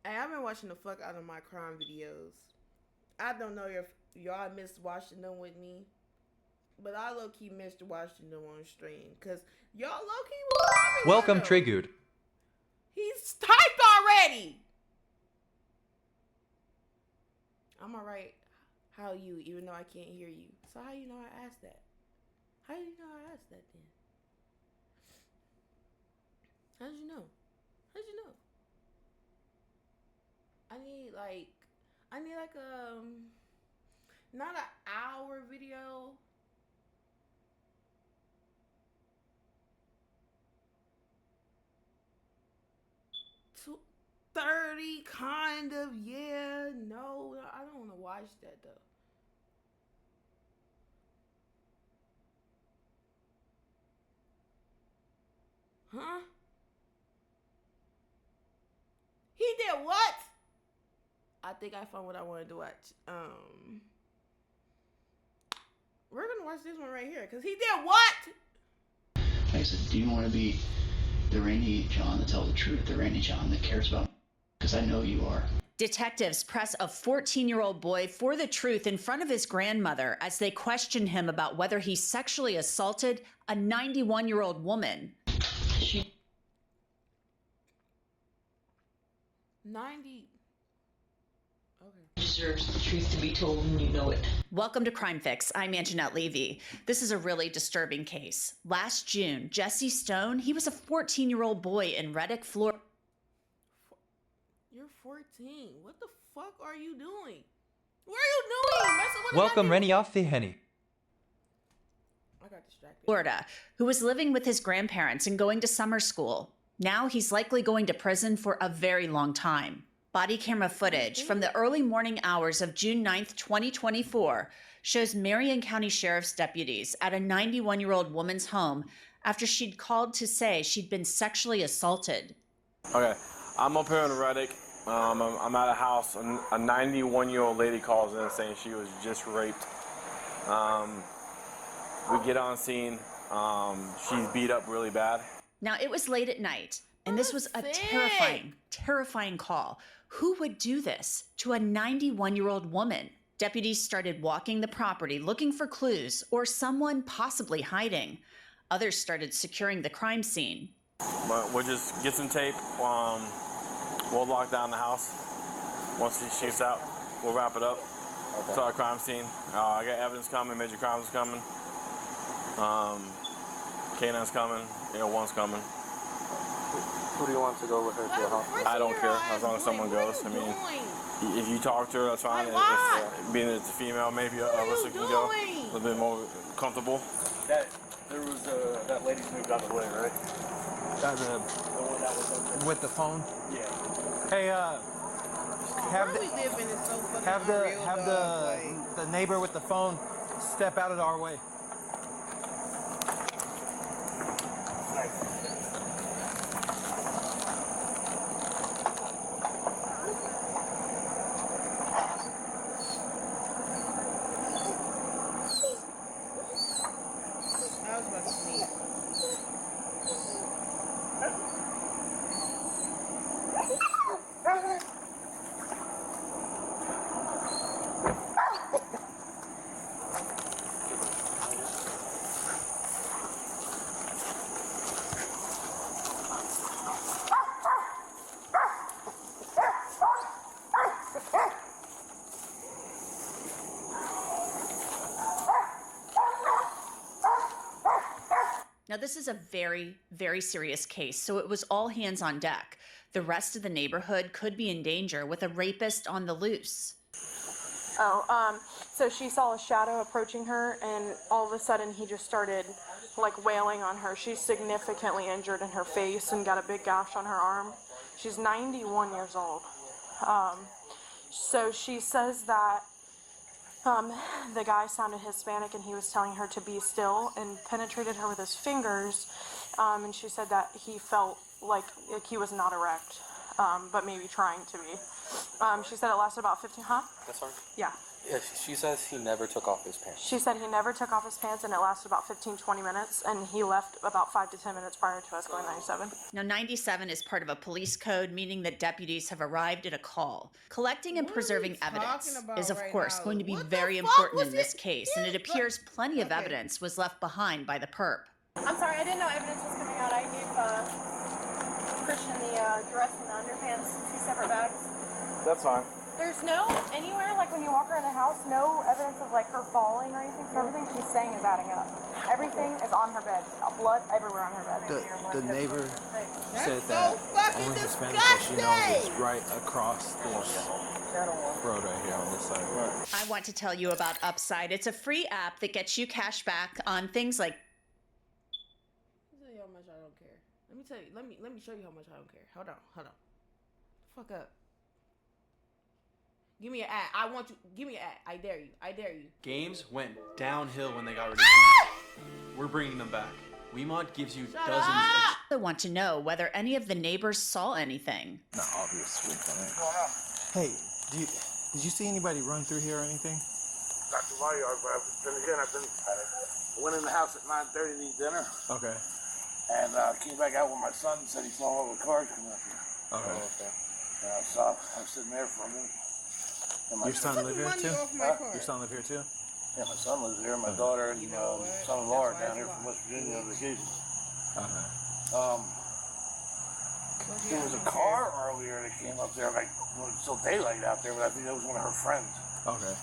Hey, I've been watching the fuck out of my crime videos. I don't know if y'all missed watching them with me, but I low key missed watching them on stream because y'all low key was Welcome, everywhere. Triggered. He's typed already. I'm alright. How you? Even though I can't hear you. So how you know I asked that? How do you know I asked that then? How did you know? How did you know? I need like not an hour video. To 30 kind of, yeah. No, I don't want to watch that though. Huh? He did what? I think I found what I wanted to watch. We're gonna watch this one right here because he did what? I said, do you want to be the Randy John that tells the truth, the Randy John that cares about me? Because I know you are. Detectives press a 14-year-old boy for the truth in front of his grandmother as they question him about whether he sexually assaulted a 91-year-old woman. 90. Okay. Deserves the truth to be told, and you know it. Welcome to Crime Fix. I'm Anjanette Levy. This is a really disturbing case. Last June, Jesse Stone, he was a 14-year-old boy in Reddick, Florida. You're 14. What the fuck are you doing? What are you doing? Messing with Welcome, Renny Henny. I got distracted. Florida, who was living with his grandparents and going to summer school. Now he's likely going to prison for a very long time. Body camera footage from the early morning hours of June 9th, 2024 shows Marion County Sheriff's deputies at a 91-year-old woman's home after she'd called to say she'd been sexually assaulted. Okay, I'm up here in Reddick. I'm at a house. A 91-year-old lady calls in saying she was just raped. We get on scene. She's beat up really bad. Now, it was late at night, and this was a terrifying call. Who would do this to a 91-year-old woman? Deputies started walking the property looking for clues or someone possibly hiding. Others started securing the crime scene. But we'll just get some tape. We'll lock down the house. Once he shoots out, we'll wrap it up. Okay. To our crime scene. I got evidence coming, major crimes coming. Canine's coming, one's coming. Who do you want to go with her to the house? I don't care, as long as someone goes. I mean, if you talk to her, that's fine. Being it's a female, maybe Alyssa can go. A little bit more comfortable. There was that lady moved out of the way, right? The one that was with the phone. Yeah. Hey, have the neighbor with the phone step out of our way. Now, this is a very, very serious case, so it was all hands on deck. The rest of the neighborhood could be in danger with a rapist on the loose. So she saw a shadow approaching her, and all of a sudden he just started like wailing on her. She's significantly injured in her face and got a big gash on her arm. She's 91 years old. So she says that the guy sounded Hispanic and he was telling her to be still and penetrated her with his fingers. And she said that he felt like he was not erect, but maybe trying to be. She said it lasted about 15, huh? That's hard. Yeah. Yeah, she says he never took off his pants. She said he never took off his pants, and it lasted about 15-20 minutes, and he left about 5 to 10 minutes prior to us going 97. Now, 97 is part of a police code, meaning that deputies have arrived at a call. Collecting and What are we preserving talking evidence about is, of right course, now? going to be What the very fuck important was in this it? case, and it appears plenty of evidence was left behind by the perp. I'm sorry, I didn't know evidence was coming out. I gave Christian the dress and the underpants, 2 separate bags. That's fine. There's no, anywhere, like when you walk around the house, no evidence of like her falling or anything, so everything she's saying is adding up. Everything is on her bed. Blood everywhere on her bed. The neighbor That's said so that fucking only Hispanic that she knows is disgusting. right across this road right here on this side. I want to tell you about Upside. It's a free app that gets you cash back on things like Let me tell you how much I don't care. Let me tell you. Let me show you how much I don't care. Hold on. Fuck up. Give me an ad. I want you. Give me an ad. I dare you. Games went downhill when they got rid of Heavi. We're bringing them back. Weemont gives you Shut dozens up! I want to know whether any of the neighbors saw anything. Not obviously. Hey, did you see anybody run through here or anything? Not to my yard, but I went in the house at 9:30 to eat dinner. Okay. And came back out with my son and said he saw all the cars coming up here. Okay. And I was sitting there for a minute. And Your son live here too? Huh? Your son live here too? Yeah, my son lives here. My daughter and son-in-law are down here from West Virginia on vacation. Okay. There was a car earlier that came up there, like when it's still daylight out there, but I think that was one of her friends. Okay.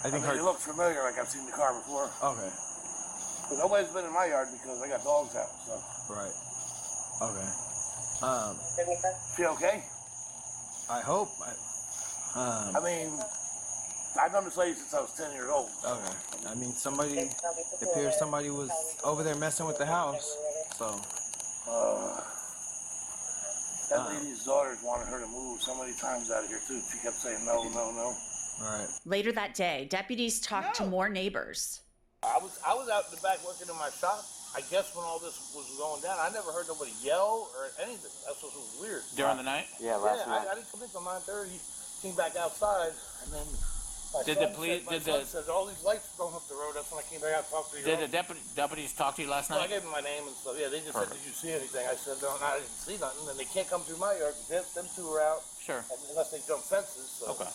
I mean, it looked familiar, like I've seen the car before. Okay. But nobody's been in my yard because I got dogs out, so. Right. Okay. She okay? I hope. I mean, I've known this lady since I was 10 years old. Okay. I mean, it appears somebody was over there messing with the house, so. That lady's daughters wanted her to move so many times out of here, too. She kept saying no. All right. Later that day, deputies talked to more neighbors. I was out in the back working in my shop. I guess when all this was going down, I never heard nobody yell or anything. That's what was weird. During the night? Yeah, last night. I didn't come in till 9:30. Came back outside, and then my son said all these lights going up the road. That's when I came back out and talked to you. Did the deputies talk to you last Well, I night? gave them my name and stuff. Yeah, they just said, "Did you see anything?" I said, "No, I didn't see nothing." And they can't come through my yard because them two are out. Sure. Unless they jump fences. So. Okay.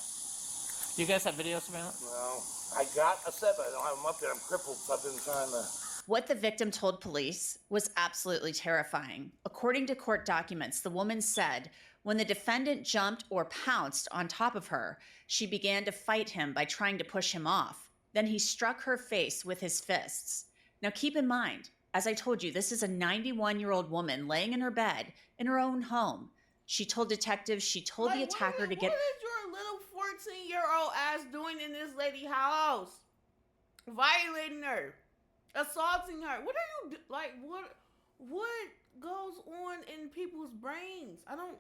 You guys have video surveillance? No, I got a set, but I don't have them up there. I'm crippled, so I've been trying to. What the victim told police was absolutely terrifying. According to court documents, the woman said when the defendant jumped or pounced on top of her, she began to fight him by trying to push him off. Then he struck her face with his fists. Now keep in mind, as I told you, this is a 91-year-old woman laying in her bed in her own home. She told detectives the attacker to get... What is your little 14-year-old ass doing in this lady's house? Violating her. Assaulting her. What are you what goes on in people's brains? I don't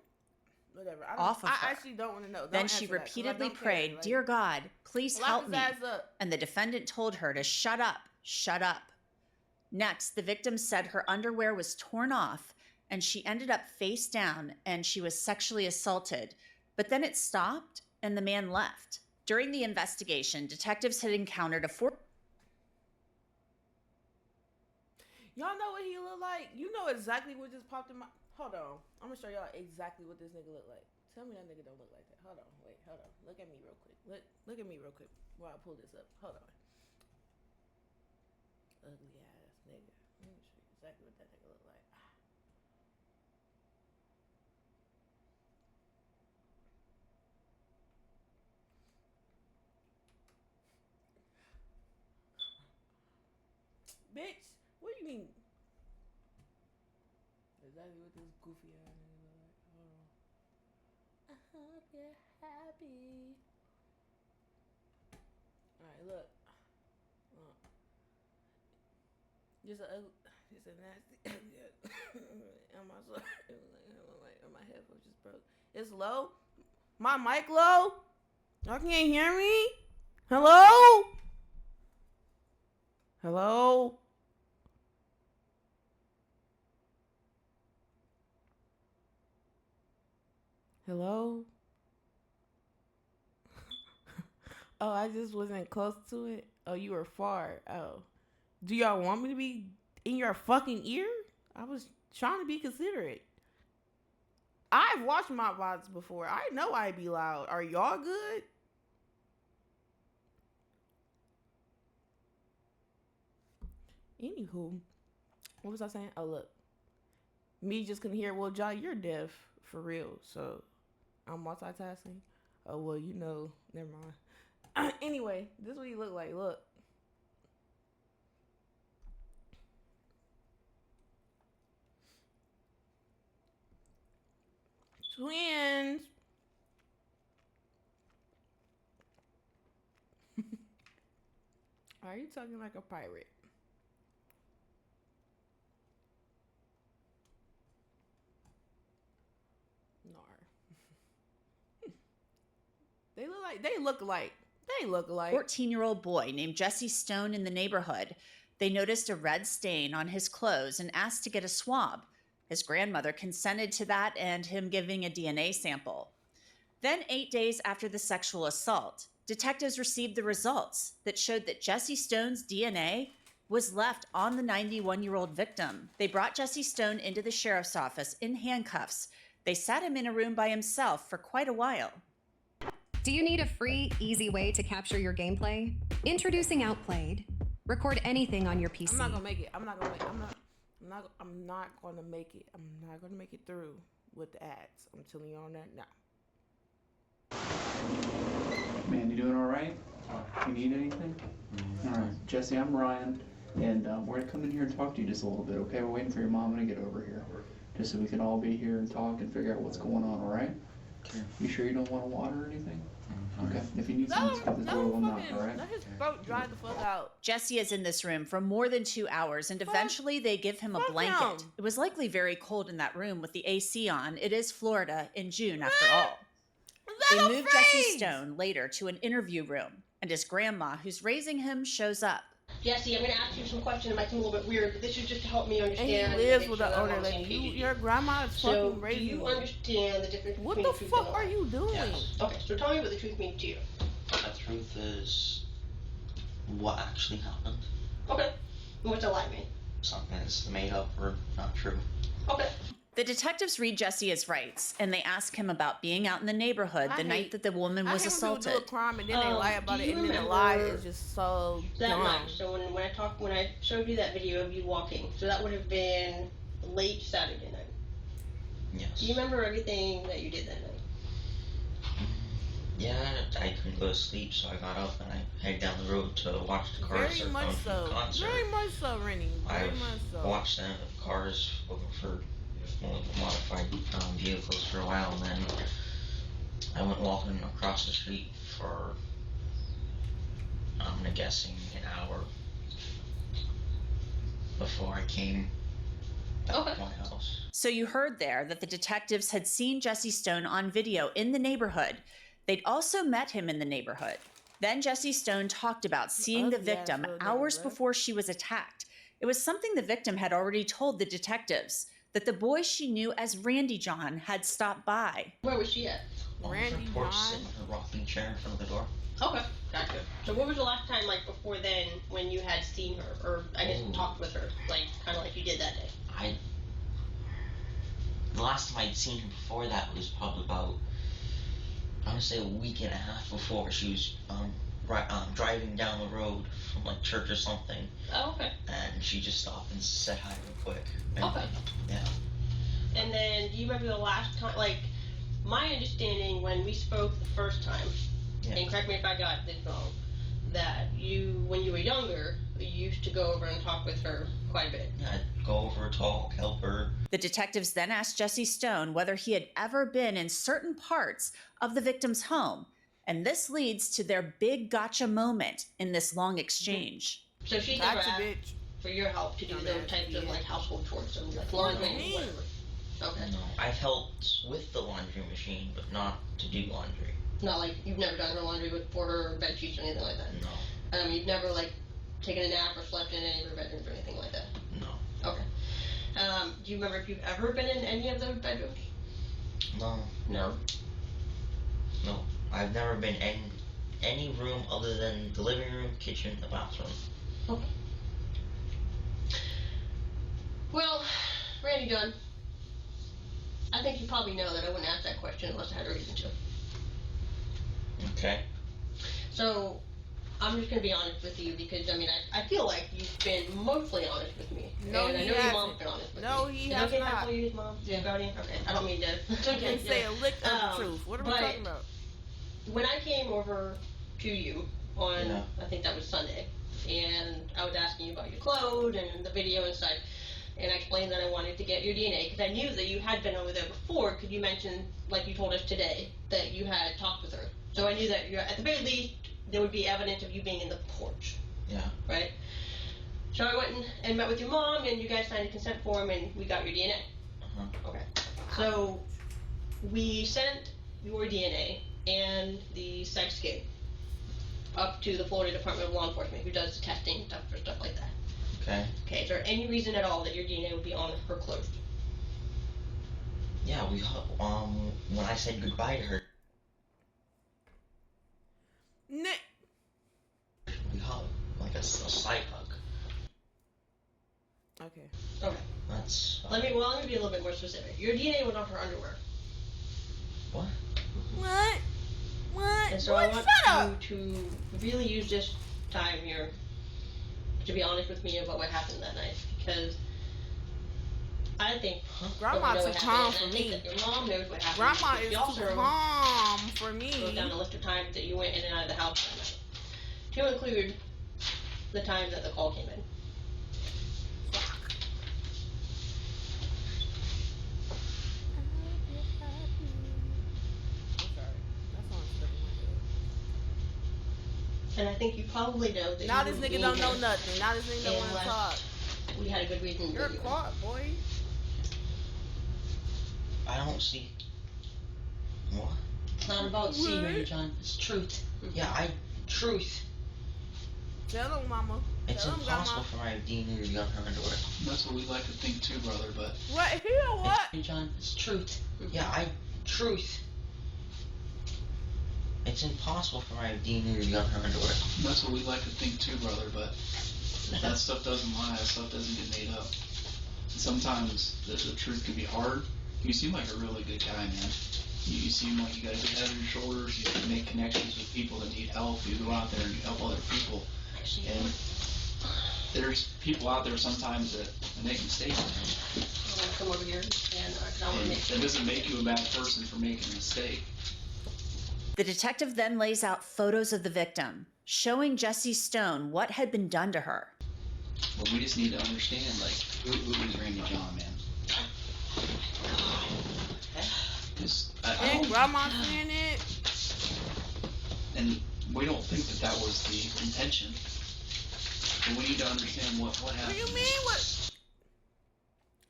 whatever. I actually don't want to know. Then she repeatedly prayed, "Dear God, please help me." And the defendant told her to shut up, shut up. Next, the victim said her underwear was torn off and she ended up face down and she was sexually assaulted. But then it stopped and the man left. During the investigation, detectives had encountered Y'all know what he look like? You know exactly what just popped in my... Hold on. I'm going to show y'all exactly what this nigga look like. Tell me that nigga don't look like that. Hold on. Wait, hold on. Look at me real quick. Look at me real quick while I pull this up. Hold on. Ugly ass nigga. Let me show you exactly what that nigga look like. Bitch, what do you mean? Exactly what this goofy ass nigga look like. Hold on. I hope you're happy. Alright, look. Just a nasty. My headphones just broke. It's low. My mic low. Y'all can't hear me. Hello. Hello. Hello. Oh, I just wasn't close to it. Oh, you were far. Oh. Do y'all want me to be in your fucking ear? I was trying to be considerate. I've watched my VODs before. I know I'd be loud. Are y'all good? Anywho, what was I saying? Oh, look. Me just couldn't hear. Well, John, you're deaf for real. So I'm multitasking. Oh, well, you know. Never mind. Anyway, this is what you look like. Look. Twins. Are you talking like a pirate? Nar. They look like 14-year-old boy named Jesse Stone in the neighborhood. They noticed a red stain on his clothes and asked to get a swab. His grandmother consented to that and him giving a DNA sample. Then 8 days after the sexual assault, detectives received the results that showed that Jesse Stone's DNA was left on the 91-year-old victim. They brought Jesse Stone into the sheriff's office in handcuffs. They sat him in a room by himself for quite a while. Do you need a free, easy way to capture your gameplay? Introducing Outplayed. Record anything on your PC. I'm not gonna make it. I'm not gonna make it through with the ads. I'm telling you on that now. Man, you doing all right? You need anything? All right, Jesse, I'm Ryan, and we're gonna come in here and talk to you just a little bit, okay? We're waiting for your mom to get over here, just so we can all be here and talk and figure out what's going on, all right? Okay. You sure you don't want water or anything? Okay. If you need something, just get the door unlocked, all right? Let his throat dry the fuck out. Jesse is in this room for more than 2 hours, and eventually they give him a blanket. It was likely very cold in that room with the AC on. It is Florida in June, after all. They moved Jesse Stone later to an interview room, and his grandma, who's raising him, shows up. Jesse, I'm going to ask you some questions. It might seem a little bit weird, but this is just to help me understand. And he lives with an older lady. Your grandma is fucking raising you. Do you understand the difference between what the truth fuck and a are lie? you doing? Yes. Okay, so tell me what the truth means to you. The truth is what actually happened. Okay. And what's a lie mean? Something that's made up or not true. Okay. The detectives read Jesse as rights, and they ask him about being out in the neighborhood the night that the woman was assaulted. I hate when people do a crime and then they lie about it, and then the lie is just so that dumb. night? So when I showed you that video of you walking, so that would have been late Saturday night. Yes. Do you remember everything that you did that night? Yeah, I couldn't go to sleep, so I got up and I headed down the road to watch the cars Very much so. Very much so, Rennie. Very much so. Watched the cars looking for modified vehicles for a while, and then I went walking across the street for, I'm guessing, an hour before I came back to my house. So you heard there that the detectives had seen Jesse Stone on video in the neighborhood. They'd also met him in the neighborhood. Then Jesse Stone talked about seeing the victim hours before she was attacked. It was something the victim had already told the detectives, that the boy she knew as Randy John had stopped by. Where was she at? Randy John? Sitting in a rocking chair in front of the door. Okay, gotcha. So what was the last time, like, before then, when you had seen her, or I guess talked with her, like, kind of like you did that day? The last time I'd seen her before that was probably about, I want to say a week and a half before. She was driving down the road from like church or something. Oh, okay. And she just stopped and said hi real quick. And, okay. Yeah. And then, do you remember the last time, like, my understanding when we spoke the first time, and correct me if I got this wrong, that you, when you were younger, you used to go over and talk with her quite a bit. Yeah, I'd go over, talk, help her. The detectives then asked Jesse Stone whether he had ever been in certain parts of the victim's home. And this leads to their big gotcha moment in this long exchange. So she never asked for your help to do those types of like household chores, so like laundry and whatever. Okay. No, I've helped with the laundry machine, but not to do laundry. Not like you've never done her laundry for her, or bed sheets or anything like that? No. You've never like taken a nap or slept in any of her bedrooms or anything like that? No. Okay. Do you remember if you've ever been in any of those bedrooms? No. No? No. I've never been in any room other than the living room, kitchen, the bathroom. Okay. Well, Randy Dunn, I think you probably know that I wouldn't ask that question unless I had a reason to. Okay. So, I'm just gonna be honest with you because, I mean, I feel like you've been mostly honest with me. No, and I he know your hasn't. mom's been honest with No, me. he Is it has okay if I not. call you his mom? Yeah. Guardian? Okay, I don't mean to. You didn't say a lick of the truth. What are we but talking about? When I came over to you on, I think that was Sunday, and I was asking you about your clothes and the video and such, and I explained that I wanted to get your DNA because I knew that you had been over there before because you mentioned, like you told us today, that you had talked with her. So I knew that you're, at the very least, there would be evidence of you being in the porch. Yeah. Right? So I went and met with your mom, and you guys signed a consent form, and we got your DNA. Okay. So we sent your DNA and the sex kit up to the Florida Department of Law Enforcement, who does the testing and stuff for stuff like that. Okay. Okay, is there any reason at all that your DNA would be on her clothes? Yeah, we when I said goodbye to her, Nick. we hugged, like a side hug. Okay. Okay. That's. Let me be a little bit more specific. Your DNA was on her underwear. What? What? What? And so What? I want Shut up. you to really use this time here to be honest with me about what happened that night, because I think Grandma you know too what calm happened, for and I me. think that your mom knows what happened. Grandma She is also too calm for me. wrote down a list of times that you went in and out of the house that night, to include the time that the call came in. And I think you probably know that Now you this were nigga being don't know here nothing. Now this nigga don't want to unless talk. We had a good reason to You're do it. caught, boy. I don't see. What? It's not about seeing you, John. It's truth. Yeah, truth. Tell him, mama. It's Tell him, impossible grandma. for my DNA to be on her underwear. That's what we like to think too, brother, but... What? You know what? John, it's truth. Yeah, truth. It's impossible for my DNA to be on her underwear. That's what we like to think too, brother, but that stuff doesn't lie, that stuff doesn't get made up. Sometimes the truth can be hard. You seem like a really good guy, man. You seem like you got a good head on your shoulders, you make connections with people that need help, you go out there and you help other people. And there's people out there sometimes that make mistakes. I'm gonna come over here and I want to make sure. That doesn't make you a bad person for making a mistake. The detective then lays out photos of the victim, showing Jessie Stone what had been done to her. Well, we just need to understand, like, who is Randy John, man? And grandma saying it. And we don't think that that was the intention. But we need to understand what happened. What do you mean? What?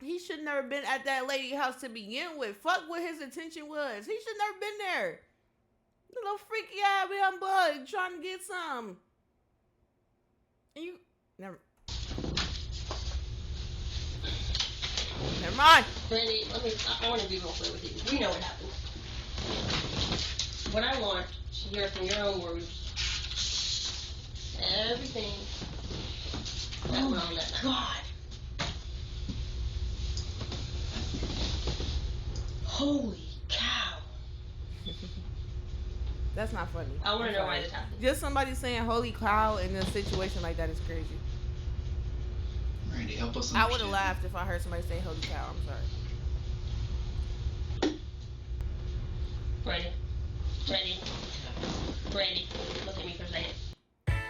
He should never been at that lady's house to begin with. Fuck what his intention was. He should never been there. Little freaky ass young bug trying to get some. And you never mind. Randy, I want to be real clear with you. We know what happened. What I want to hear from your own words, everything that went on that night. God. Holy cow. That's not funny. I want to know why this happened. Just somebody saying holy cow in a situation like that is crazy. Randy, help us I understand. would have laughed if I heard somebody say holy cow. I'm sorry. Randy, look at me for a second.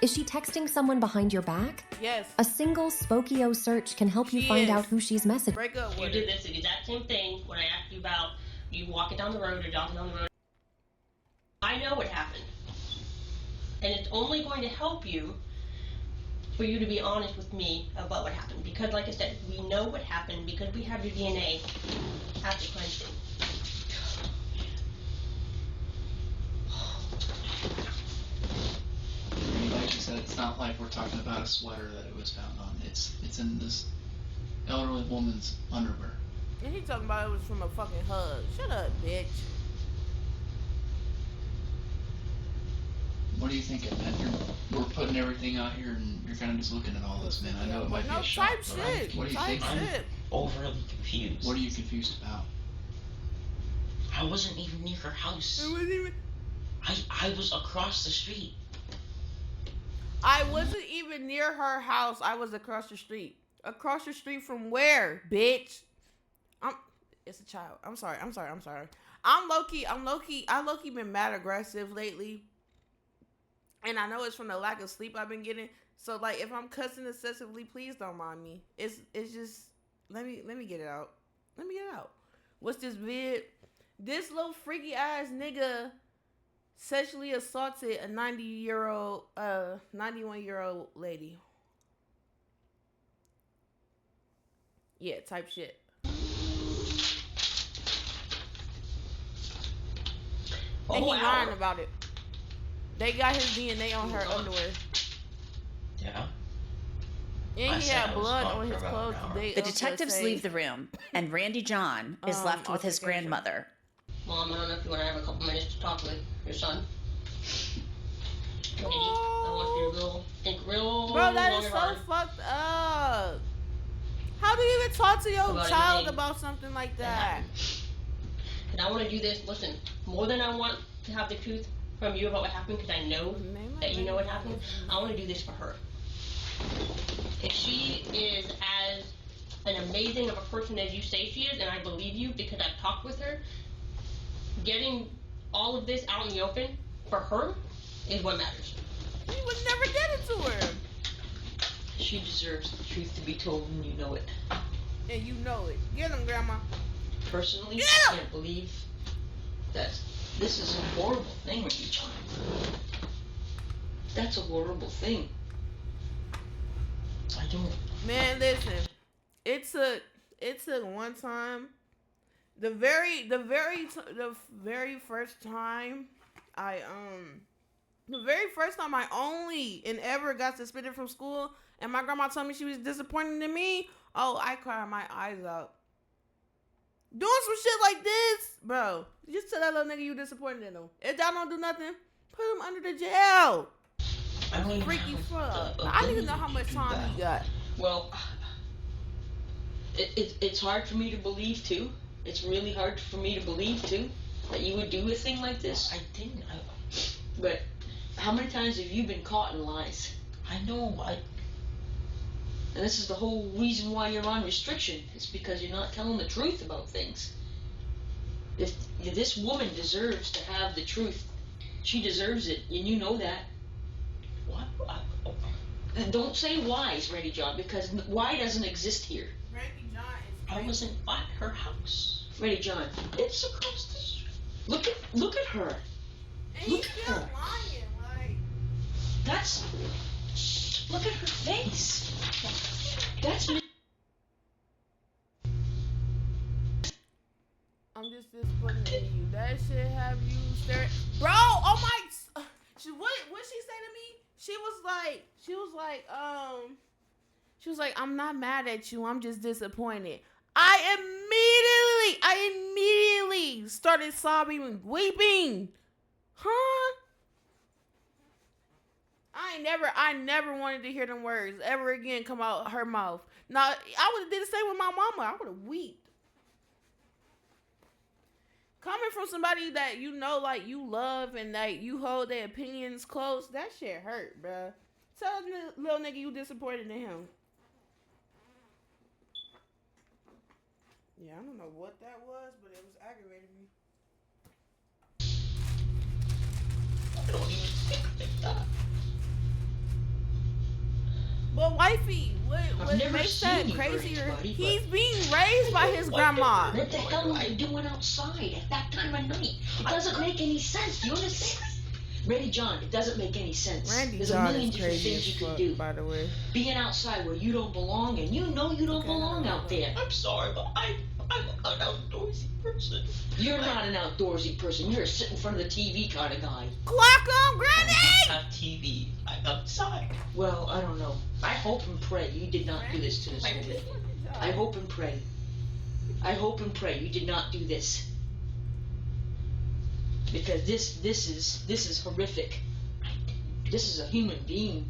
Is she texting someone behind your back? Yes. A single Spokio search can help you find out who she's messaging. Break up You with did this exact same thing when I asked you about you walking down the road or jogging down the road. I know what happened. And it's only going to help you for you to be honest with me about what happened. Because like I said, we know what happened because we have your DNA at the crime scene. Like you said, it's not like we're talking about a sweater that it was found on. It's in this elderly woman's underwear. And he talking about it was from a fucking hug. Shut up, bitch. What are you thinking, man? We're putting everything out here, and you're kind of just looking at all this, man. I know it might be a shock, type but shit. what do you Type think? shit. Overly confused. What are you confused about? I wasn't even near her house. It wasn't even. I was across the street. I wasn't even near her house. I was across the street. Across the street from where, bitch? It's a child. I'm sorry. I low-key been mad aggressive lately. And I know it's from the lack of sleep I've been getting. So like if I'm cussing excessively, please don't mind me. It's just let me get it out. What's this vid? This little freaky ass nigga sexually assaulted a 91-year-old lady. Yeah, type shit. And he lying about it. They got his DNA on her underwear. Yeah. And he had blood on his clothes the day The of detectives the leave the room, and Randy John is left with his altercation. grandmother. Mom, I don't know if you want to have a couple minutes to talk with your son. Randy, I want you to think real Bro, that long is and so hard fucked up. How do you even talk to your About child anything about something like that? And I want to do this. Listen, more than I want to have the truth from you about what happened, because I know that you know what happened, I want to do this for her. If she is as an amazing of a person as you say she is, and I believe you because I've talked with her, getting all of this out in the open for her is what matters. You would never get it to her. She deserves the truth to be told, and you know it. And you know it. Get him, Grandma. Personally, I can't believe that this is a horrible thing, Randy John. That's a horrible thing. I don't. Man, listen. It took one time. The very first time I only and ever got suspended from school, and my grandma told me she was disappointed in me. Oh, I cried my eyes out. Doing some shit like this, bro. Just tell that little nigga you disappointed in him. If y'all don't do nothing, put him under the jail. I mean, Freaky fuck. I need to know how much time he got. Well, it's hard for me to believe too. It's really hard for me to believe too that you would do a thing like this. I didn't. But how many times have you been caught in lies? I know. And this is the whole reason why you're on restriction. It's because you're not telling the truth about things. If this woman deserves to have the truth, she deserves it, and you know that. What? And don't say why's, Randy John, because why doesn't exist here. Randy John is I wasn't at her house. Randy John, it's across the street. Look at her. And Look he's at still her. lying, like. That's. Look at her face. That's. I'm just disappointed in you. That shit have you staring. Bro, oh my. What she say to me? She was like, I'm not mad at you. I'm just disappointed. I immediately started sobbing and weeping. Huh? I never wanted to hear them words ever again come out her mouth. Now, I would have did the same with my mama. I would have weeped. Coming from somebody that you know, like, you love and that you hold their opinions close, that shit hurt, bruh. Tell the little nigga you disappointed in him. Yeah, I don't know what that was, but it was aggravating me. I don't even think like that. But wifey, what never makes seen that you hurt crazier? anybody, He's being raised by his grandma. What the hell are you doing outside at that time of night? It doesn't make any sense. Do you understand? Randy John, it doesn't make any sense. Randy There's John a million is different crazy things as you fuck, can do. by the way. Being outside where you don't belong, and you know you don't belong out there. I'm sorry, but I'm an outdoorsy person. You're not an outdoorsy person. You're a sit in front of the TV kind of guy. Clock on, Granny! I don't have TV. I'm outside. Well, I don't know. I hope and pray you did not do this to this woman. I hope and pray. I hope and pray you did not do this. Because this is horrific. I didn't This is a human being.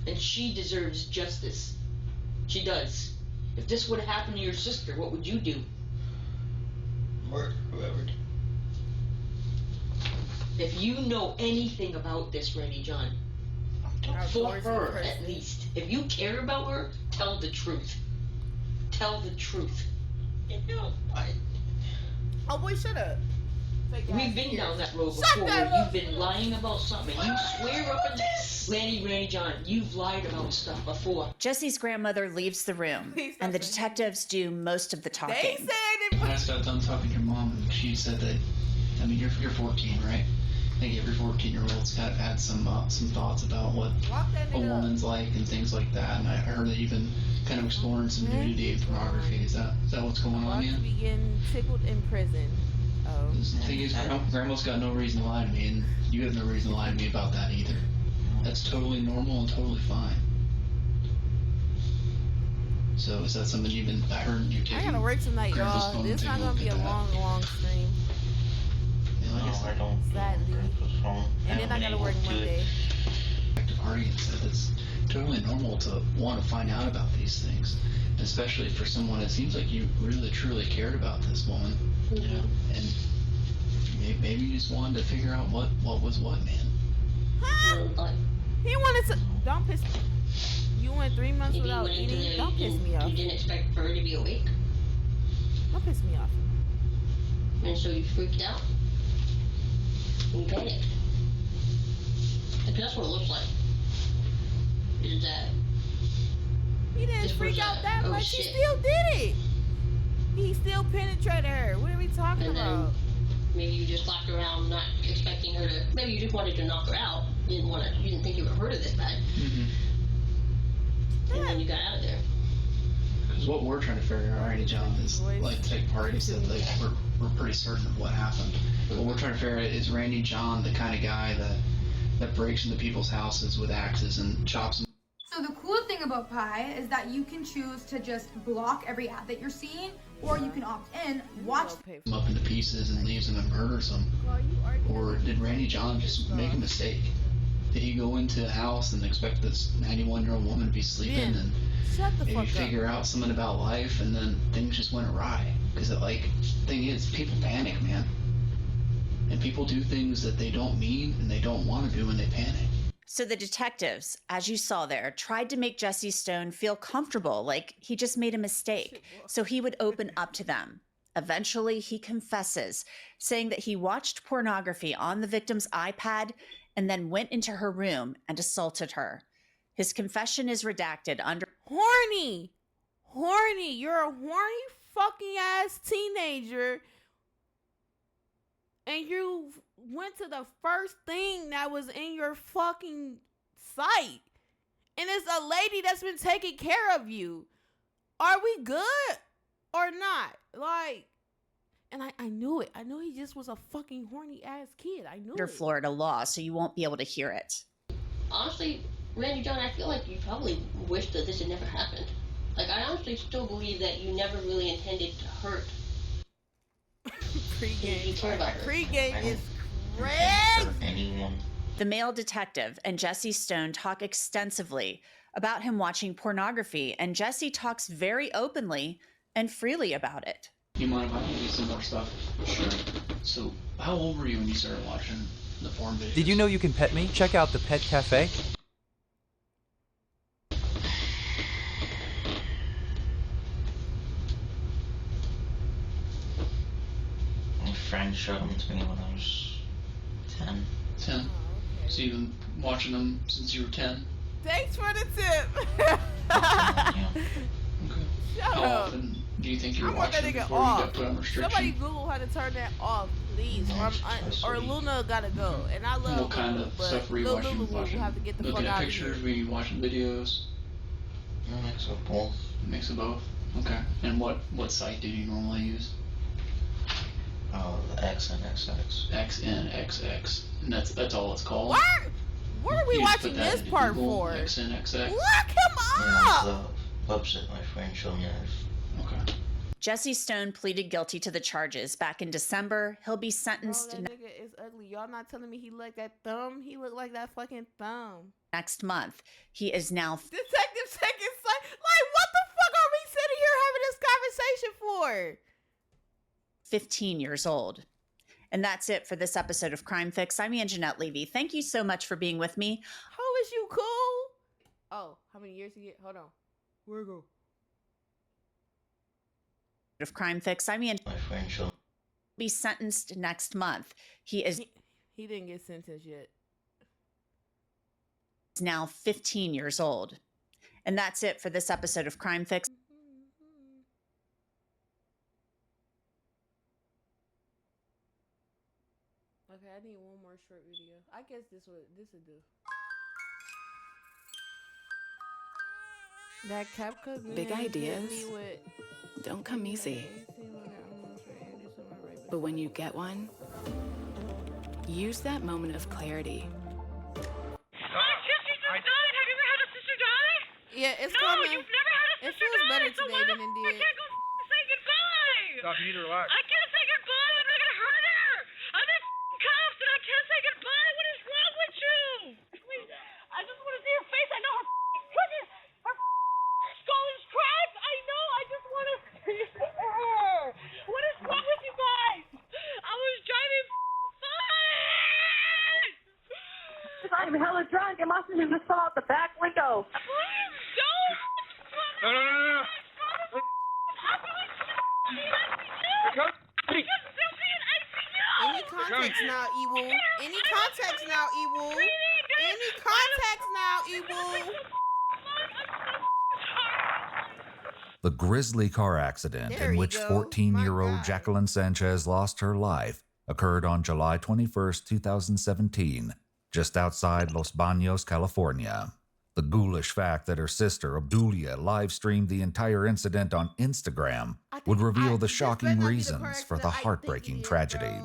And she deserves justice. She does. If this would have happened to your sister, what would you do? Murder whoever. If you know anything about this, Randy John, for her at least, if you care about her, tell the truth. Tell the truth. Oh boy, shut up. We've been down that road before where you've been lying about something. You swear up and Randy John, you've lied about stuff before. Jesse's grandmother leaves the room, and the detectives do most of the talking. They said I just got done talking to your mom, and she said that, I mean, you're 14, right? I think every 14-year-old's had some thoughts about what a woman's like and things like that. And I heard that you've been kind of exploring some nudity and pornography. Is that what's going on, man? be getting tickled in prison. Oh. The thing is, Grandma's got no reason to lie to me, and you have no reason to lie to me about that either. That's totally normal and totally fine. So is that something you've been? I heard you taking. I gotta work tonight, Grandpa's y'all. phone This to not take a gonna look be at a that. long stream. Yeah, like I said, I don't. Sadly. And then I gotta work Monday. Back to party and said it's totally normal to want to find out about these things, especially for someone. It seems like you really truly cared about this woman. Yeah. And maybe you just wanted to figure out what was what, man. Huh? He wanted to. Don't piss me. You went 3 months Maybe without you went into eating. the- Don't piss me off. You didn't expect her to be awake, Don't piss me off. and so you freaked out. You panicked. Because that's what it looks like. Is that He didn't This freak was out a- that oh, much. He shit. still did it. He still penetrated her. What are we talking And then- about? maybe you just walked around not expecting her to? Maybe you just wanted to knock her out. You didn't think you would hurt her this bad, and then you got out of there. Because what we're trying to figure out, Randy John, is like the party said, like we're pretty certain of what happened. What we're trying to figure out is Randy John the kind of guy that breaks into people's houses with axes and chops them. So the cool thing about Pi is that you can choose to just block every ad that you're seeing, or you can opt in, watch them up into pieces and leaves them and murders them. Or did Randy John just make a mistake? Did he go into a house and expect this 91-year-old woman to be sleeping and Shut the maybe fuck figure out something about life, and then things just went awry? Because thing is, people panic, man. And people do things that they don't mean and they don't want to do when they panic. So the detectives, as you saw there, tried to make Jesse Stone feel comfortable, like he just made a mistake, so he would open up to them. Eventually, he confesses, saying that he watched pornography on the victim's iPad and then went into her room and assaulted her. His confession is redacted under Horny. You're a horny fucking ass teenager. And you went to the first thing that was in your fucking sight. And it's a lady that's been taking care of you. Are we good or not? Like, and I knew it. I knew he just was a fucking horny ass kid. I knew under it. Florida law, so you won't be able to hear it. Honestly, Randy John, I feel like you probably wish that this had never happened. Like, I honestly still believe that you never really intended to hurt. Pre-game. You care about her. Pre-game is Hurt crazy. anyone. The male detective and Jesse Stone talk extensively about him watching pornography, and Jesse talks very openly and freely about it. You mind if I give you some more stuff? Sure. So, how old were you when you started watching the porn videos? Did you know you can pet me? Check out the Pet Cafe. My friend showed them to me when I was 10. 10. So you've been watching them since you were 10? Thanks for the tip. Yeah. Okay. Shut How up. often do you think you I were want that watching nigga before you off. got put on restriction? Somebody Google how to turn that off, please. Or Luna gotta go. And I love What kind Luna, of but stuff were you Lil watching? Lulu will have to get the fuck Looking out at of here. pictures? Were you watching videos? A mix of both. Mix of both? Okay. And what site did you normally use? The XNXX. XNXX. And that's all it's called? What are we You just watching put that this into part Google, for? XNXX. Look him Yeah, up! the website my friend showed me. Okay. Jesse Stone pleaded guilty to the charges back in December. He'll be sentenced Bro, that nigga is ugly. Y'all not telling me he like that thumb? He look like that fucking thumb. next month. He is now Detective taking like, what the fuck are we sitting here having this conversation for? 15 years old. And that's it for this episode of Crime Fix. I'm Anjanette Levy. Thank you so much for being with me. How is you cool? Oh, how many years you get? Hold on. Where go? Of Crime Fix. I'm Anjanette. Be sentenced next month. He didn't get sentenced yet. Is now 15 years old. And that's it for this episode of Crime Fix. Okay, I need one more short video. I guess this would do. That CapCut Big ideas don't come easy. But when you get one, use that moment of clarity. Yeah, it's no, coming. You've never had a It sister feels die, better so today why than it I did. can't go say goodbye. Stop, you need to relax. I can't say goodbye. I'm not gonna hurt her. I'm in cuffs and I can't say goodbye. What is wrong with you? Please, I just want to see her face. I know her cookies, her skull is cracked. I know. I just want to see her. What is wrong with you guys? I was driving fine. I'm hella drunk and my sister just fell out the back window. Please don't. No. Any context now, Ewoo. Any context now, Ewoo. Any context now, Ewoo. The grisly car accident in which 14-year-old Jacqueline Sanchez lost her life occurred on July 21st, 2017, just outside Los Baños, California. The ghoulish fact that her sister, Obdulia, live-streamed the entire incident on Instagram would reveal the shocking reasons for the heartbreaking tragedy.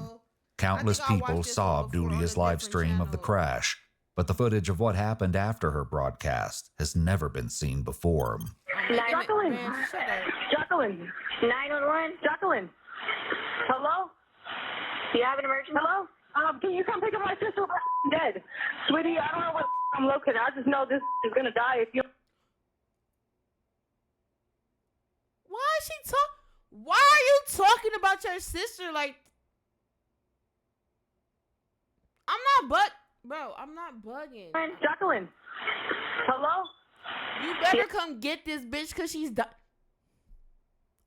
Countless people saw Obdulia's live stream of the crash, but the footage of what happened after her broadcast has never been seen before. Jacqueline! Jacqueline! 911? Jacqueline! Hello? Do you have an emergency? Hello? Can you come pick up my sister? We're dead. Sweetie, I don't know what I'm located. I just know this is gonna die if you... Why are you talking about your sister like... I'm not bugging. Jacqueline! Hello? You better come get this bitch because she's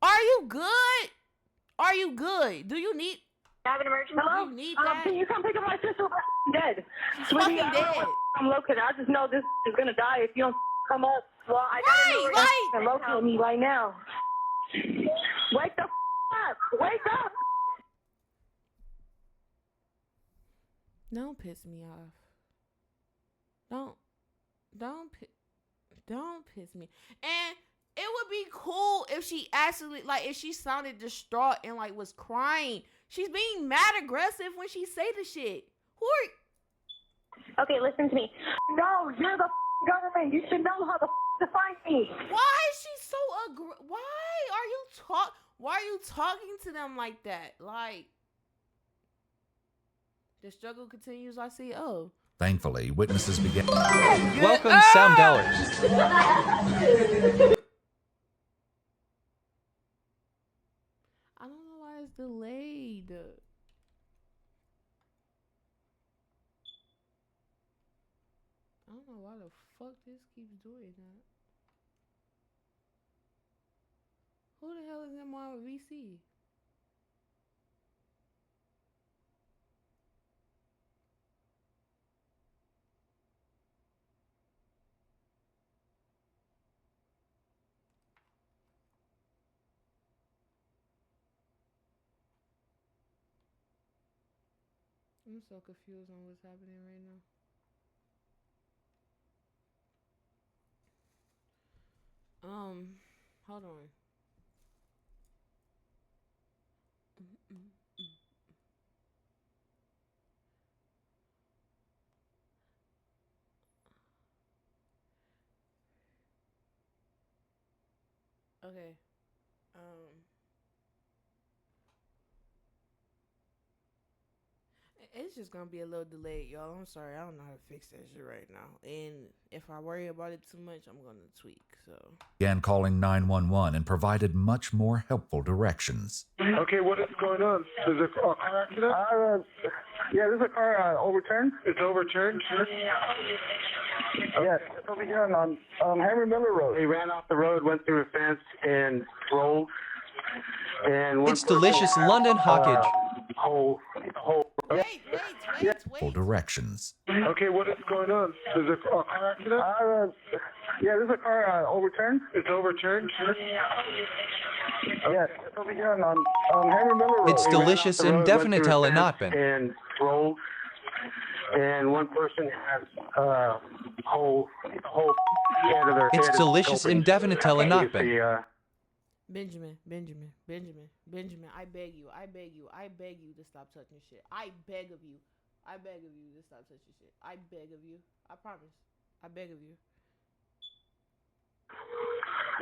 Are you good? Are you good? Do you need... Have an emergency? Hello? Do you need that? Can you come pick up my sister? We're dead. She's Sweetie, fucking I don't know dead. what I'm located. I just know this is gonna die if you don't come up. Well, I gotta know where you're locate me right now. Wake the up! Wake up! Don't piss me off. Don't piss me. And it would be cool if she actually, like, if she sounded distraught and, like, was crying. She's being mad aggressive when she say the shit. Who are... Okay, listen to me. No, you're the government. You should know how to find me. Why is she so Why are you talking to them like that? Like, the struggle continues. I see. Oh. Thankfully, witnesses began... Welcome, Sam Dellers. I don't know why it's delayed. I don't know why the fuck this keeps doing that. Who the hell is in my VC? I'm so confused on what's happening right now. Hold on. Okay. It's just gonna be a little delayed, y'all. I'm sorry, I don't know how to fix that shit right now. And if I worry about it too much, I'm gonna tweak. So Began calling 911 and provided much more helpful directions. Okay, what is going on? Is it a car accident? Yeah, this is a car overturned. It's overturned? Yes, it's over here on Heavi Miller Road. He ran off the road, went through a fence, and rolled. And It's delicious London hawkage. wait. Full directions. Okay, what is going on? Is it a car accident? Yeah, this is a car overturned. It's overturned? Yes, it's over here on Heavi Miller Road. It's delicious indefinitely not been. And rolled. And one person has whole head of their It's head delicious open. indefinitely not been. Benjamin, I beg you to stop touching shit. I beg of you to stop touching shit. I beg of you. I promise. I beg of you.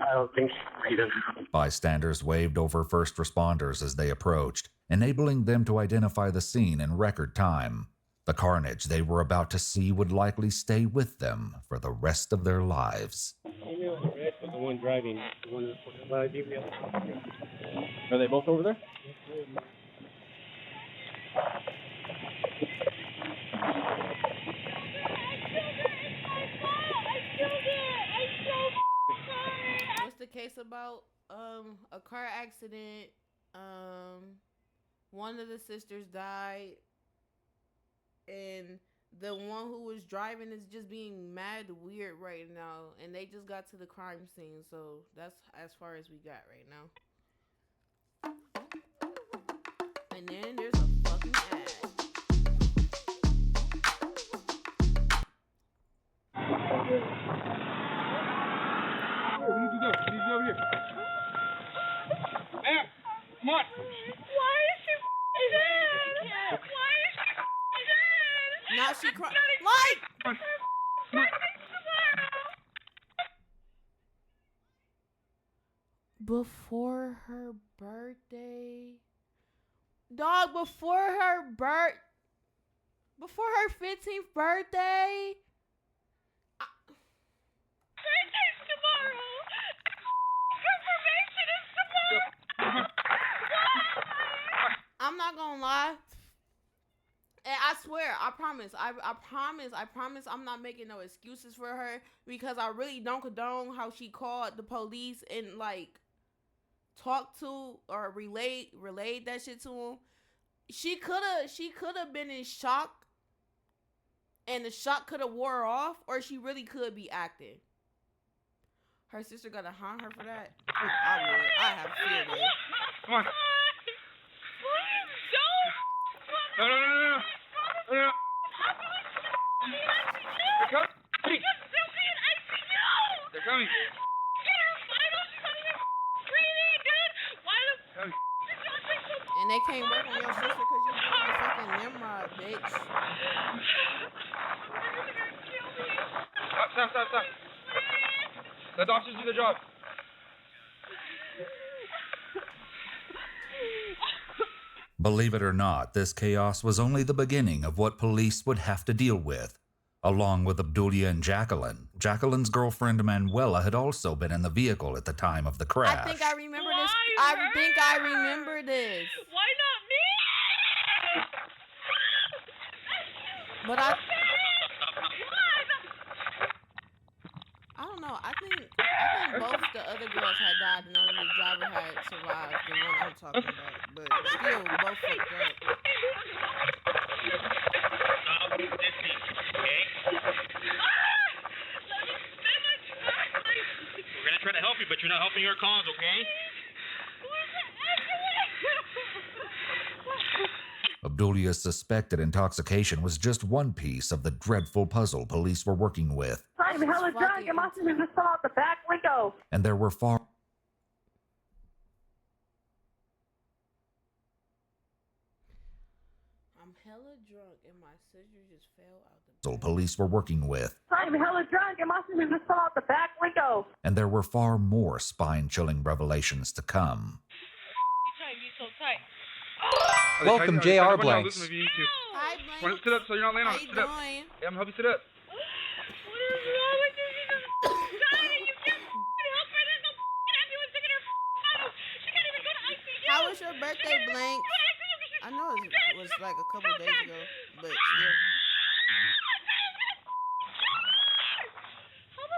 I don't think so. Bystanders waved over first responders as they approached, enabling them to identify the scene in record time. The carnage they were about to see would likely stay with them for the rest of their lives. The one driving. Are they both over there? What's the case about? A car accident. One of the sisters died, and the one who was driving is just being mad weird right now, and they just got to the crime scene, so that's as far as we got right now. And then there's a fucking ad. Ma'am, come on. Why is she dead? Why is she dead? Now she crying. Like! Before her birthday. Dog, before her 15th birthday. Birthday's tomorrow. Confirmation is tomorrow. I'm not gonna lie. And I swear, I promise I'm not making no excuses for her, because I really don't condone how she called the police and like talked to or relayed that shit to him. She could have been in shock, and the shock could have wore off, or she really could be acting. Her sister gotta haunt her for that. I have fear there. Come on. No. They're coming. They're coming. And they can't work on your sister because you're being a fucking Nimrod, bitch. Stop. Let the officers do their job. Believe it or not, this chaos was only the beginning of what police would have to deal with. Along with Abdulia and Jacqueline, Jacqueline's girlfriend Manuela had also been in the vehicle at the time of the crash. I think I remember this. I think I remember this. Why not me? But I don't know. I think both the other girls had died and only the driver had survived. The one I'm talking about, but still, both fucked up. We're gonna try to help you, but you're not helping your cause, okay? Abdulia's suspected intoxication was just one piece of the dreadful puzzle police were working with. I'm hella drunk and my sister just fell out the back window. And there were far I'm hella drunk and my sister just fell out the police were working with. I'm hella drunk and my sister just fell out the back window. And there were far more spine-chilling revelations to come. You so tight. Welcome, J.R. Blanks. Hi, Blank? Sit up so you're not laying on How it. you Sit up. doing? Yeah, I'm gonna help you sit up. What is wrong with you? She just died and you can't help her. There's no ambulance taking her out. She can't even go to ICU. How was your birthday, Blank? I know it was like a couple days ago, but still.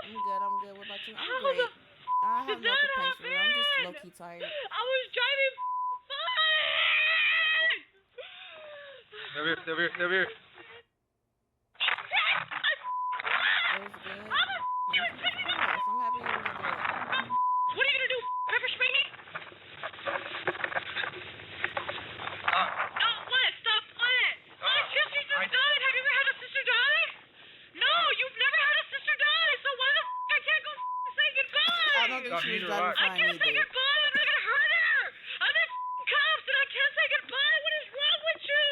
I'm good. What about you? I'm great. I have no complaints for you. I'm just low-key tired. I was driving fine. Stay over here. It was good. Yes, of course. I'm happy it was good. What are you gonna do? Pepper spray me? What? Stop what? My sister just died. Have you ever had a sister die? No, you've never had a sister die. So why the I can't go say goodbye? I don't think she was driving I fine can't say either. goodbye. I'm not gonna hurt her. I'm in cuffs and I can't say goodbye. What is wrong with you?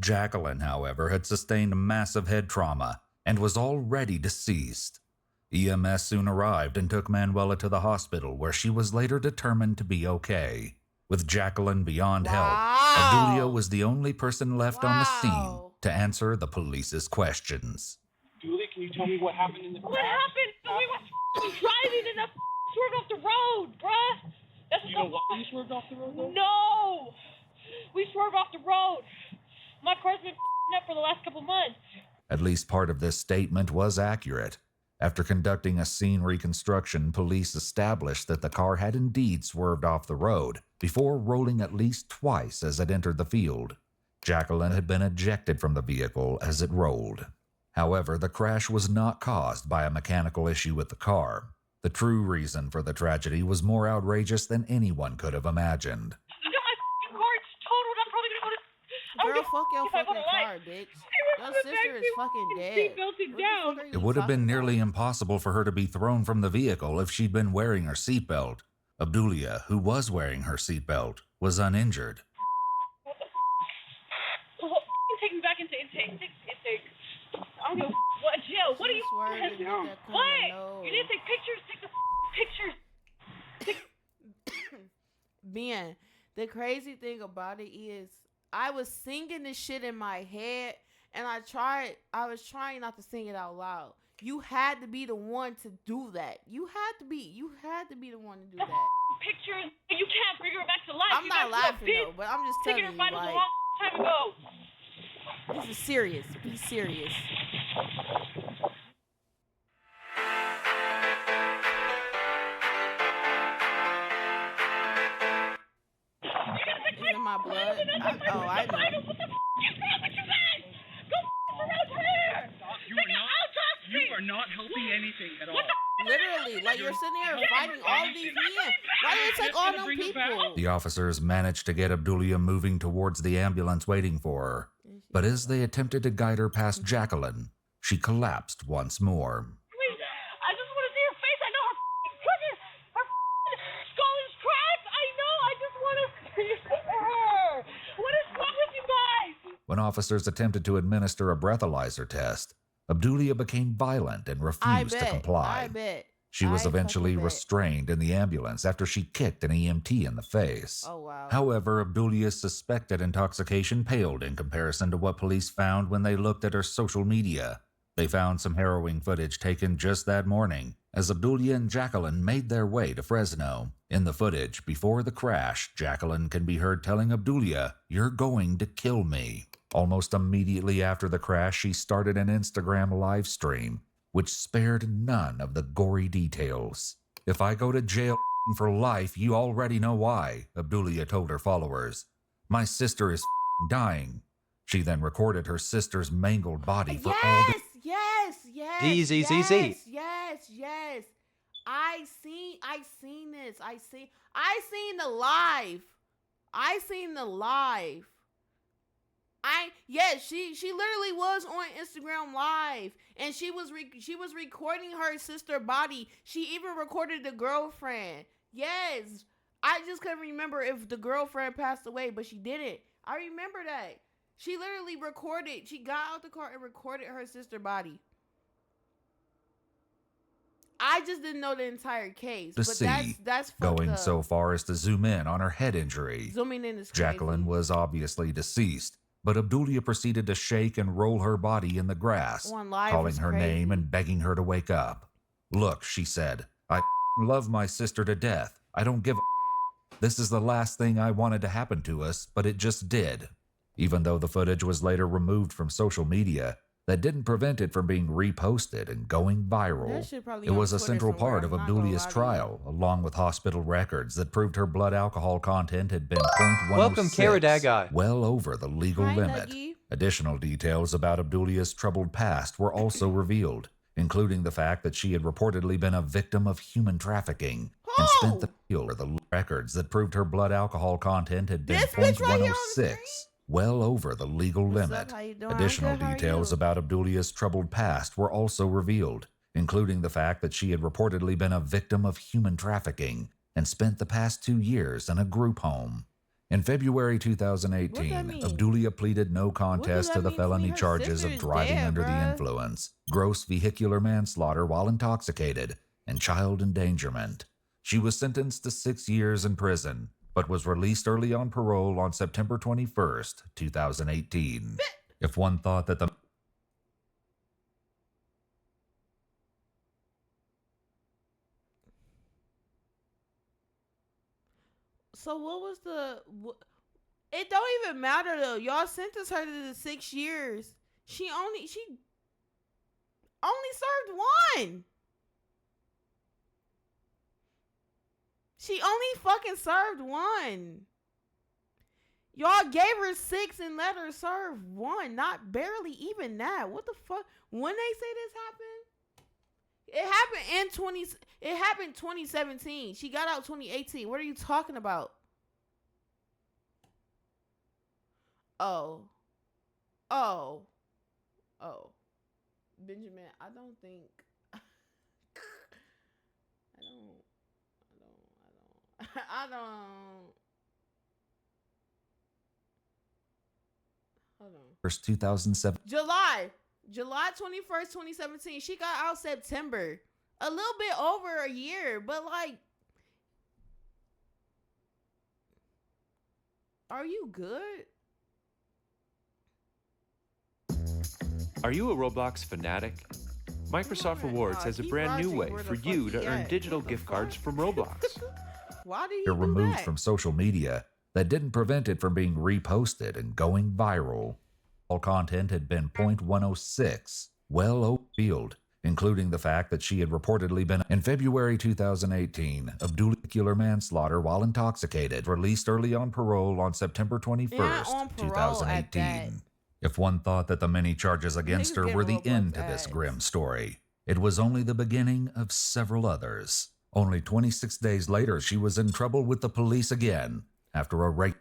Jacqueline, however, had sustained massive head trauma and was already deceased. EMS soon arrived and took Manuela to the hospital, where she was later determined to be okay. With Jacqueline beyond help, Adulia was the only person left on the scene to answer the police's questions. Julie, can you tell me what happened in the crash? What happened? We were driving and swerved off the road, bruh. That's You know why you swerved off the road, though? No! We swerved off the road. My car's been up for the last couple months. At least part of this statement was accurate. After conducting a scene reconstruction, police established that the car had indeed swerved off the road before rolling at least twice as it entered the field. Jacqueline had been ejected from the vehicle as it rolled. However, the crash was not caused by a mechanical issue with the car. The true reason for the tragedy was more outrageous than anyone could have imagined. You know my car's totaled. I'm probably gonna go to... Girl, fuck your fucking car, bitch. Your sister is fucking dead. It would have been nearly impossible for her to be thrown from the vehicle if she'd been wearing her seatbelt. Adulia, who was wearing her seatbelt, was uninjured. Take me back into intake. I don't know what, Jill. What are you? What? You need to take pictures. Take the pictures. Man, the crazy thing about it is, I was singing this shit in my head, and I was trying not to sing it out loud. You had to be the one to do that. You had to be the one to do that. Pictures. You can't bring her back to life. I'm not laughing though, but I'm just telling you, like, a long time ago. This is serious. Be serious. Is it my blood? I know. You are not helping anything at all. Literally, like you're sitting here fighting all these men. Why did it take all them people? The officers managed to get Adulia moving towards the ambulance waiting for her. But as they attempted to guide her past Jacqueline, she collapsed once more. I just want to see her face. I know her cookies. Her skull is cracked. I know. I just want to see her. What is wrong with you guys? When officers attempted to administer a breathalyzer test, Adulia became violent and refused to comply. I bet. She was eventually restrained in the ambulance after she kicked an EMT in the face. Oh, wow. However, Abdulia's suspected intoxication paled in comparison to what police found when they looked at her social media. They found some harrowing footage taken just that morning as Adulia and Jacqueline made their way to Fresno. In the footage, before the crash, Jacqueline can be heard telling Adulia, "You're going to kill me." Almost immediately after the crash, she started an Instagram live stream, which spared none of the gory details. "If I go to jail for life, you already know why," Adulia told her followers. "My sister is dying." She then recorded her sister's mangled body for all the... Yes. I seen this. I seen the live. She literally was on Instagram Live, and she was recording her sister body. She even recorded the girlfriend. Yes, I just couldn't remember if the girlfriend passed away, but she didn't. I remember that. She literally recorded. She got out the car and recorded her sister body. I just didn't know the entire case, but that's going up. So far as to zoom in on her head injury. Zooming in is crazy. Jacqueline was obviously deceased, but Abdulia proceeded to shake and roll her body in the grass, One live calling is her crazy. name and begging her to wake up. Look, she said, I love my sister to death. I don't give a. This is the last thing I wanted to happen to us, but it just did. Even though the footage was later removed from social media, that didn't prevent it from being reposted and going viral. That shit probably It on was a Twitter central somewhere, part of I'm not gonna Abdulia's lie to you. trial, along with hospital records that proved her blood alcohol content had been 0.106, Welcome, Kara Dagai. well over the legal Hi, limit. Dougie. Additional details about Abdulia's troubled past were also revealed, including the fact that she had reportedly been a victim of human trafficking and spent the the records that proved her blood alcohol content had been This bitch right here on the 0.106, well over the legal What's limit. up? How you doing? I'm Additional good. How are details you? about Abdulia's troubled past were also revealed, including the fact that she had reportedly been a victim of human trafficking and spent the past 2 years in a group home. In February 2018, mean? Abdulia pleaded no contest to that the mean to me? felony Her charges sister of is driving dead, under the bruh. influence, gross vehicular manslaughter while intoxicated, and child endangerment. She was sentenced to 6 years in prison, but was released early on parole on September 21st, 2018. If one thought that the So what was the? It don't even matter though. Y'all sentenced her to the 6 years. She only served one. She only fucking served one. Y'all gave her 6 and let her serve 1. Not barely even that. What the fuck? When they say this happened? It happened 2017. She got out 2018. What are you talking about? Oh. Benjamin, I don't think I don't. Hold on. first 2007. July 21st, 2017. She got out September. A little bit over a year, but like, are you good? Are you a Roblox fanatic? Microsoft Rewards has a brand new way for you to earn digital gift cards from Roblox. Why do you They're do removed that? from social media that didn't prevent it from being reposted and going viral. All content had been 0.106, well field, including the fact that she had reportedly been in February 2018, Abdulia manslaughter while intoxicated, released early on parole on September 21st, on parole at that. 2018. If one thought that the many charges against Niggas her get were the Roblox end to this ads. grim story, it was only the beginning of several others. Only 26 days later, she was in trouble with the police again after a rape.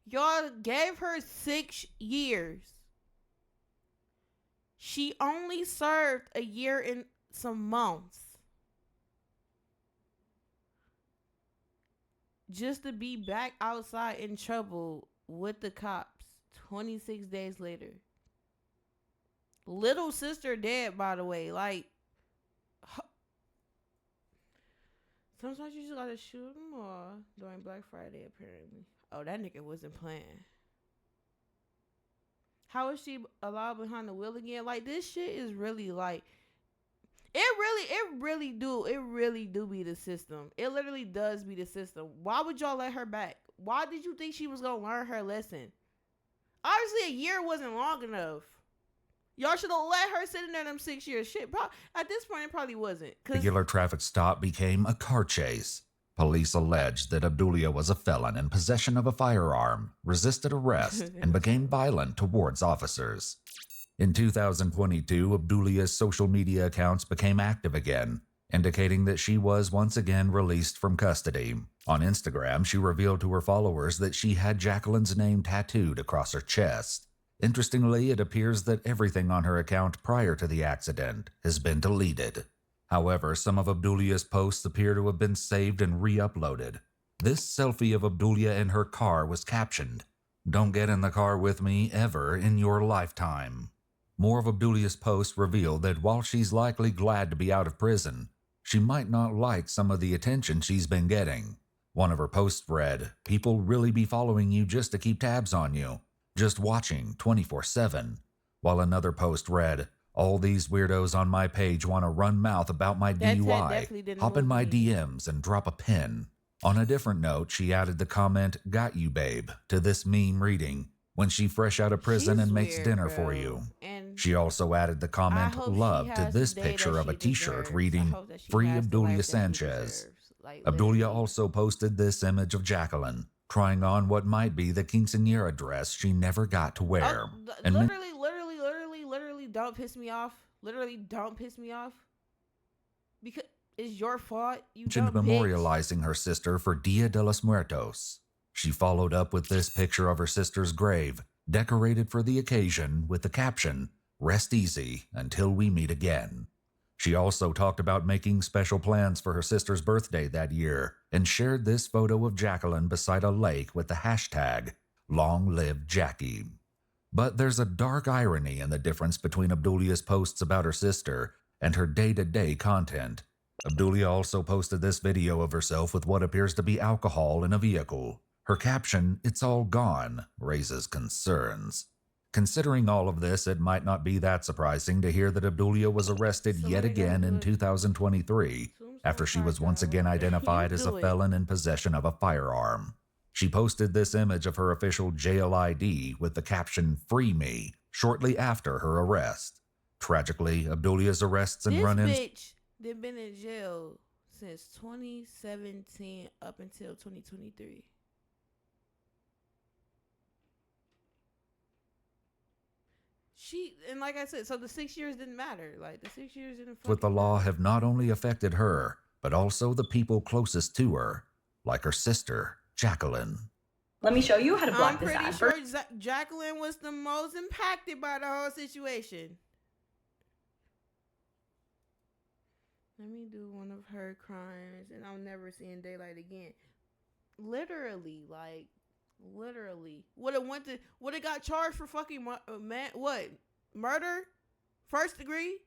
Y'all gave her 6 years. She only served a year and some months. Just to be back outside in trouble with the cops 26 days later. Little sister dead, by the way. Like, sometimes you just gotta shoot them or during Black Friday, apparently. Oh, that nigga wasn't playing. How is she allowed behind the wheel again? Like, this shit is really like, it really do be the system. It literally does be the system. Why would y'all let her back? Why did you think she was gonna learn her lesson? Obviously, a year wasn't long enough. Y'all should have let her sit in there them 6 years. Shit, at this point, it probably wasn't. Regular traffic stop became a car chase. Police alleged that Abdulia was a felon in possession of a firearm, resisted arrest, and became violent towards officers. In 2022, Abdulia's social media accounts became active again, indicating that she was once again released from custody. On Instagram, she revealed to her followers that she had Jacqueline's name tattooed across her chest. Interestingly, it appears that everything on her account prior to the accident has been deleted. However, some of Abdulia's posts appear to have been saved and re-uploaded. This selfie of Abdulia in her car was captioned, "Don't get in the car with me ever in your lifetime." More of Abdulia's posts reveal that while she's likely glad to be out of prison, she might not like some of the attention she's been getting. One of her posts read, "People really be following you just to keep tabs on you, just watching 24/7. While another post read, "All these weirdos on my page want to run mouth about my DUI. Hop in my DMs and drop a pin." On a different note, she added the comment, "Got you, babe," to this meme reading, "When she fresh out of prison and makes dinner for you." And She also added the comment, "Love," to this picture of a t-shirt reading, "Free Abdulia Sanchez." Abdulia also posted this image of Jacqueline, trying on what might be the quinceañera dress she never got to wear. And Literally, don't piss me off. Literally, don't piss me off. Because it's your fault. You mentioned dumb bitch. memorializing her sister for Dia de los Muertos. She followed up with this picture of her sister's grave, decorated for the occasion with the caption, "Rest easy until we meet again." She also talked about making special plans for her sister's birthday that year and shared this photo of Jacqueline beside a lake with the hashtag, "Long Live Jackie." But there's a dark irony in the difference between Abdulia's posts about her sister and her day-to-day content. Abdulia also posted this video of herself with what appears to be alcohol in a vehicle. Her caption, "It's all gone," raises concerns. Considering all of this, it might not be that surprising to hear that Abdulia was arrested yet again in 2023 after she was once again identified as a felon in possession of a firearm. She posted this image of her official jail ID with the caption, "Free me," shortly after her arrest. Tragically, Abdulia's arrests and run-ins... This bitch, they've been in jail since 2017 up until 2023. And like I said, so the 6 years didn't matter. Like, the 6 years didn't with the law have not only affected her, but also the people closest to her, like her sister, Jacqueline. Let me show you how to block I'm this pretty ad. sure Jacqueline was the most impacted by the whole situation. Let me do one of her crimes, and I'm never seeing daylight again. Literally. Would have got charged for fucking murder, first degree,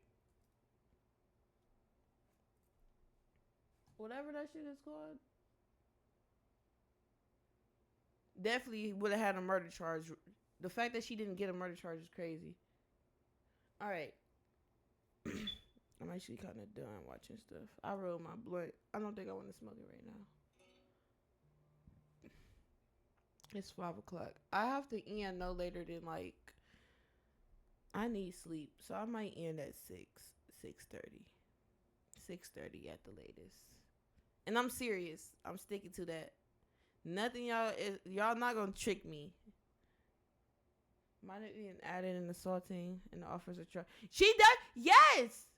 whatever that shit is called. Definitely would have had a murder charge. The fact that she didn't get a murder charge is crazy. All right. I'm actually kind of done watching stuff. I rolled my blunt. I don't think I want to smoke it right now. It's 5 o'clock. I have to end no later than I need sleep, so I might end at 6:30 at the latest. And I'm serious. I'm sticking to that. Nothing y'all not gonna trick me. Might have been added in the assaulting and the offers of trial. She does. Yes.